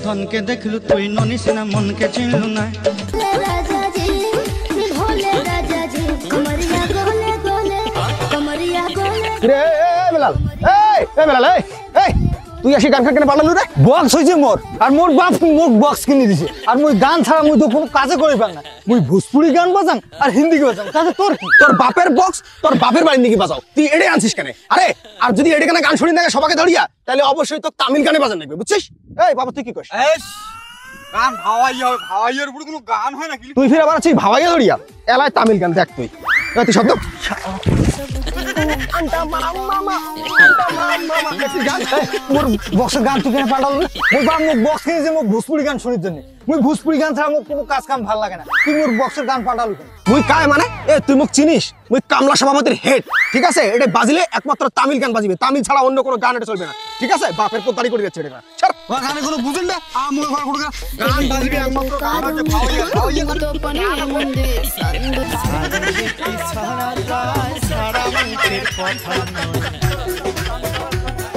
ধনকে দেখলু তুই ননিস না মনকে চিনলু না রে বেলাল বেলাল তুই আসি গান কেন পারলাম রে বক্স হয়েছে মোর আর মোর বাপ মোক বক্স কিনে দিছে আর মুই গান ছাড়া মুই তো কোনো কাজে করে পাং না মুই ভোজপুরি গান বাজাং আর হিন্দি বাজাং তাতে তোর কি তোর বাপের বক্স তোর বাপের বাড়ি নাকি বাজাও তুই এড়ে আনছিস কেন আরে আর যদি এড়ে কেন গান শুনি না সবাইকে ধরিয়া তাহলে অবশ্যই তো তামিল গানে বাজান লাগবে বুঝছিস এই বাবা তুই কি কইস গান ভাওয়াইয়ের উপরে কোনো গান হয় নাকি তুই ফিরে আবার আছিস ভাবাইয়া ধরিয়া এলাই তামিল গান দেখ তুই তুই শব্দ মোর বক্সের গান তুই কেন পাল্টাল মোর বাপ মোক বক্স কিনেছে মোক ভোজপুরি গান শোনার জন্য মুই ভোজপুরি গান ছাড়া মোক কোনো কাজ কাম ভাল লাগে না তুই মোর বক্সের গান পাল্টালু কেন মুই কায় মানে তুই মোক চিনিস মুই কামলা সভাপতির হেড ঠিক আছে এটা বাজিলে একমাত্র তামিল গান বাজিবে তামিল ছাড়া অন্য কোনো গান এটা চলবে না ঠিক আছে বাপের পোতারি করে যাচ্ছে এটা ছাড় গানে কোনো বুঝেন না মোর ঘর কোনো গান বাজিবে একমাত্র গান হচ্ছে ভাওয়াইয়া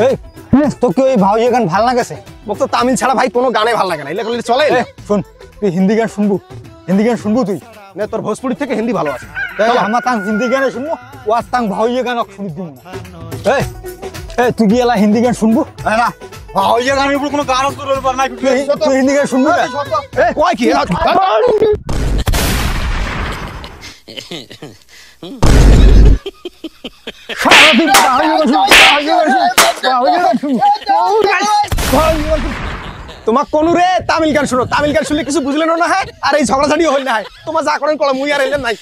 এই তোকে ওই ভাওয়াইয়া গান ভাল লাগেছে মোক তো তামিল ছাড়া ভাই কোনো গানে ভালো লাগে না এগুলো করলে চলে শুন তুই হিন্দি গান শুনবো তুই না তোর ভোজপুরি থেকে হিন্দি ভালো আছে আমার তাং হিন্দি গানে শুনবো ওয়ার তাং ভাওয়াইয়া গান শুনি দিব না এই তুই কি এলা হিন্দি গান শুনবো না ভাওয়াইয়া গানের উপর কোনো গান করতে পার না তুই হিন্দি গান শুনবো কয় কি তোমার কোন রে তামিল গান শুনো তামিল গান শুনলে কিছু বুঝলেন না হ্যাঁ আর এই ঝগড়াঝাড়িও হইল না তোমার যা করেন কলা মুই আর এলেন নাই